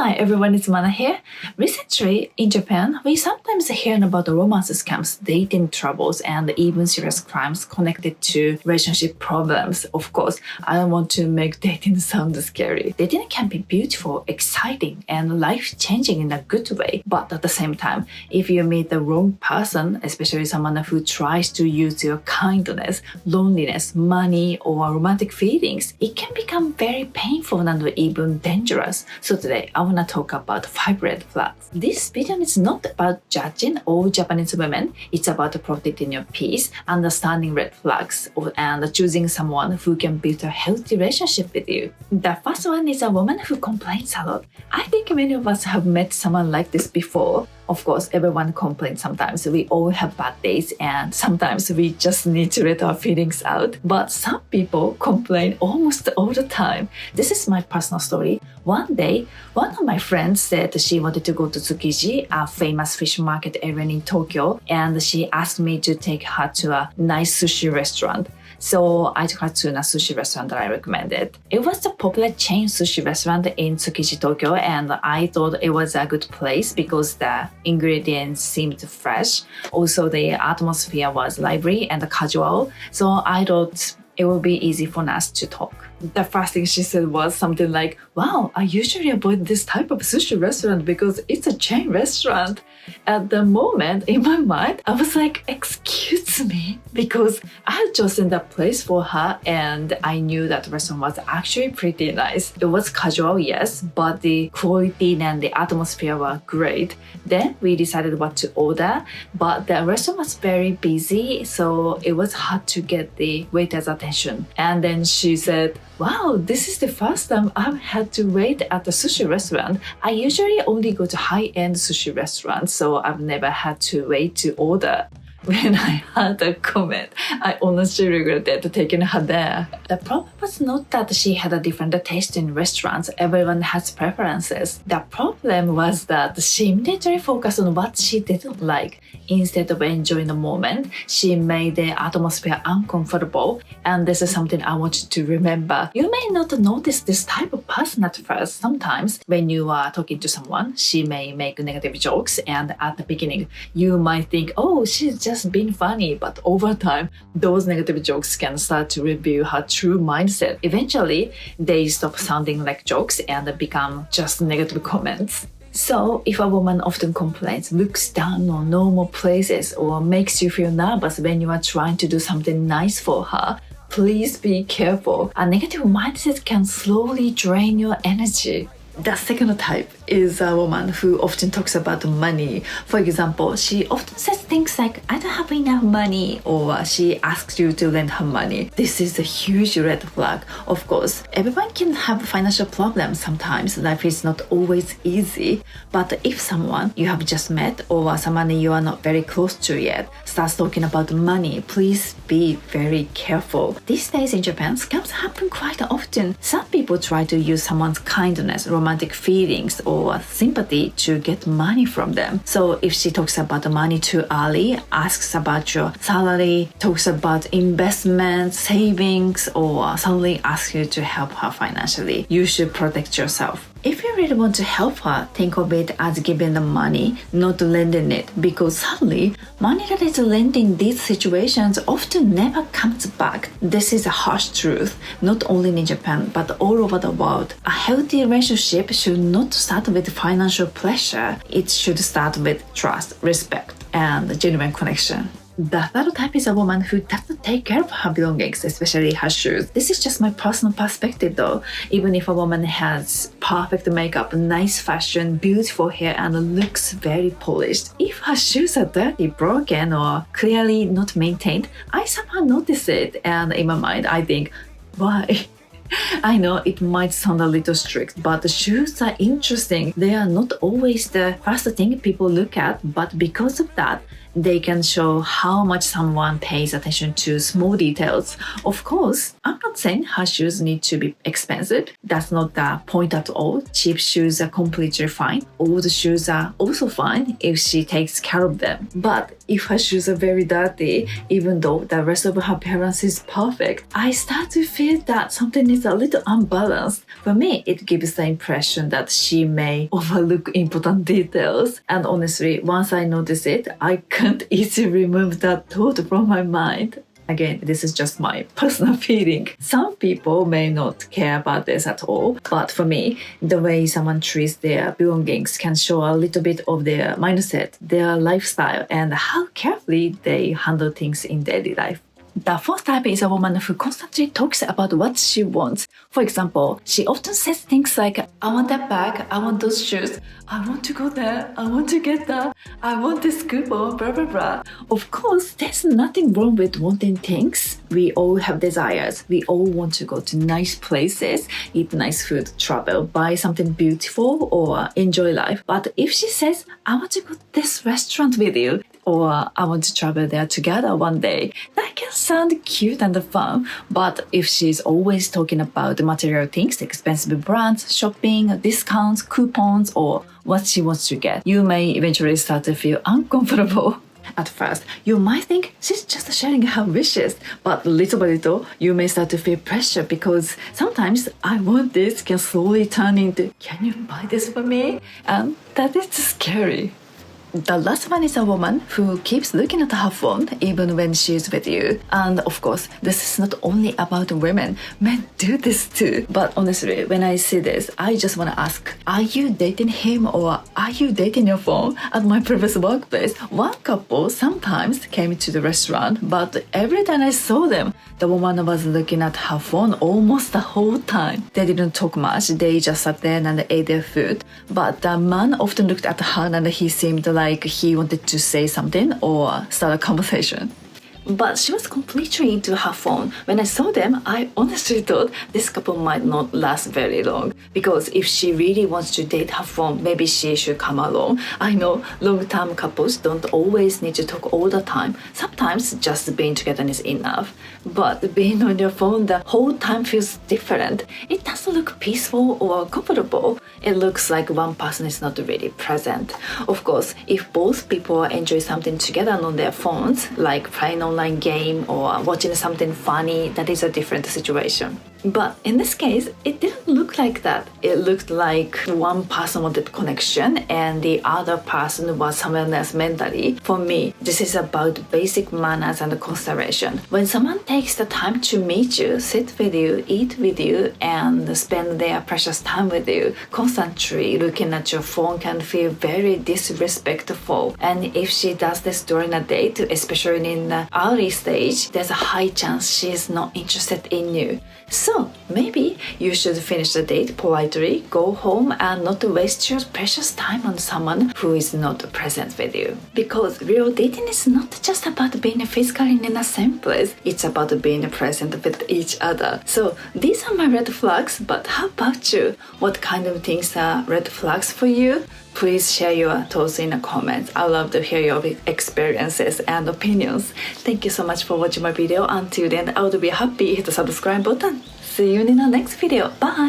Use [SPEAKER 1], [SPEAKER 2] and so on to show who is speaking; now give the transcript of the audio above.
[SPEAKER 1] Hi everyone, it's Mana here. Recently, in Japan, we sometimes hear about romance scams, dating troubles, and even serious crimes connected to relationship problems. Of course, I don't want to make dating sound scary. Dating can be beautiful, exciting, and life-changing in a good way. But at the same time, if you meet the wrong person, especially someone who tries to use your kindness, loneliness, money, or romantic feelings, it can become very painful and even dangerous. So today, I want to talk about 5 red flags. This video is not about judging all Japanese women. It's about protecting your peace, understanding red flags, and choosing someone who can build a healthy relationship with you. The first one is a woman who complains a lot. I think many of us have met someone like this before. Of course, everyone complains sometimes. We all have bad days and sometimes we just need to let our feelings out. But some people complain almost all the time. This is my personal story. One day, one of my friends said she wanted to go to Tsukiji, a famous fish market area in Tokyo, and she asked me to take her to a nice sushi restaurant. So I took her to a sushi restaurant that I recommended. It was a popular chain sushi restaurant in Tsukiji, Tokyo, and I thought it was a good place because the ingredients seemed fresh. Also, the atmosphere was lively and casual, so I thought it would be easy for us to talk. The first thing she said was something like, "Wow, I usually avoid this type of sushi restaurant because it's a chain restaurant." At the moment, in my mind, I was like, "Excuse me?" Because I had chosen that place for her and I knew that the restaurant was actually pretty nice. It was casual, yes, but the quality and the atmosphere were great. Then we decided what to order, but the restaurant was very busy, so it was hard to get the waiter's attention. And then she said, "Wow, this is the first time I've had to wait at a sushi restaurant. I usually only go to high-end sushi restaurants, so I've never had to wait to order." When I heard the comment, I honestly regretted taking her there. The problem was not that she had a different taste in restaurants. Everyone has preferences. The problem was that she immediately focused on what she didn't like. Instead of enjoying the moment, she made the atmosphere uncomfortable. And this is something I want you to remember. You may not notice this type of person at first. Sometimes when you are talking to someone, she may make negative jokes. And at the beginning, you might think, "Oh, she's just being funny," but over time, those negative jokes can start to reveal her true mindset. Eventually, they stop sounding like jokes and become just negative comments. So, if a woman often complains, looks down on normal places, or makes you feel nervous when you are trying to do something nice for her, please be careful. A negative mindset can slowly drain your energy. The second type is a woman who often talks about money. For example, she often says things like, "I don't have enough money," or she asks you to lend her money. This is a huge red flag. Of course, everyone can have financial problems sometimes. Life is not always easy. But if someone you have just met or someone you are not very close to yet starts talking about money, please be very careful. These days in Japan, scams happen quite often. Some people try to use someone's kindness, romantic feelings, or sympathy to get money from them. So if she talks about the money too early, asks about your salary, talks about investments, savings, or suddenly asks you to help her financially, you should protect yourself. If you really want to help her, think of it as giving the money, not lending it, because suddenly, money that is lent in these situations often never comes back. This is a harsh truth, not only in Japan, but all over the world. A healthy relationship should not start with financial pressure. It should start with trust, respect, and genuine connection. The third type is a woman who doesn't take care of her belongings, especially her shoes. This is just my personal perspective though. Even if a woman has perfect makeup, nice fashion, beautiful hair, and looks very polished, if her shoes are dirty, broken, or clearly not maintained, I somehow notice it. And in my mind, I think, why? I know it might sound a little strict, but the shoes are interesting. They are not always the first thing people look at, but because of that, They can show how much someone pays attention to small details. Of course, I'm not saying her shoes need to be expensive. That's not the point at all. Cheap shoes are completely fine. Old shoes are also fine if she takes care of them. But if her shoes are very dirty, even though the rest of her appearance is perfect, I start to feel that something is a little unbalanced. For me, it gives the impression that she may overlook important details. And honestly, once I notice it, I can't easily remove that thought from my mind. Again, this is just my personal feeling. Some people may not care about this at all, but for me, the way someone treats their belongings can show a little bit of their mindset, their lifestyle, and how carefully they handle things in daily life. The fourth type is a woman who constantly talks about what she wants. For example, she often says things like, I want that bag, I want those shoes, I want to go there, I want to get that, I want this coupon, blah blah blah. Of course, there's nothing wrong with wanting things. We all have desires. We all want to go to nice places, eat nice food, travel, buy something beautiful, or enjoy life. But if she says, I want to go to this restaurant with you, or I want to travel there together one day, that can sound cute and fun. But if she's always talking about the material things, expensive brands, shopping, discounts, coupons, or what she wants to get, you may eventually start to feel uncomfortable. At first, you might think she's just sharing her wishes, but little by little, you may start to feel pressure because sometimes I want this can slowly turn into, can you buy this for me? And that is scary. The last one is a woman who keeps looking at her phone even when she's with you. And of course, this is not only about women. Men do this too. But honestly, when I see this, I just want to ask, are you dating him or are you dating your phone? At my previous workplace, one couple sometimes came to the restaurant, but every time I saw them, the woman was looking at her phone almost the whole time. They didn't talk much. They just sat there and ate their food. But the man often looked at her and he seemed like he wanted to say something or start a conversation. But she was completely into her phone. When I saw them, I honestly thought this couple might not last very long. Because if she really wants to date her phone, maybe she should come along. I know long-term couples don't always need to talk all the time. Sometimes just being together is enough. But being on your phone the whole time feels different. It doesn't look peaceful or comfortable. It looks like one person is not really present. Of course, if both people enjoy something together on their phones, like playing online game or watching something funny, that is a different situation. But in this case, it didn't look like that. It looked like one person wanted connection and the other person was someone else mentally. For me, this is about basic manners and consideration. When someone takes the time to meet you, sit with you, eat with you, and spend their precious time with you, constantly looking at your phone can feel very disrespectful. And if she does this during a date, especially in the early stage, there's a high chance she is not interested in you. So maybe you should finish the date politely, go home, and not waste your precious time on someone who is not present with you. Because real dating is not just about being physically in the same place, it's about being present with each other. So these are my red flags, but how about you? What kind of things are red flags for you? Please share your thoughts in the comments. I love to hear your experiences and opinions. Thank you so much for watching my video. Until then, I would be happy hit the subscribe button. See you in the next video. Bye!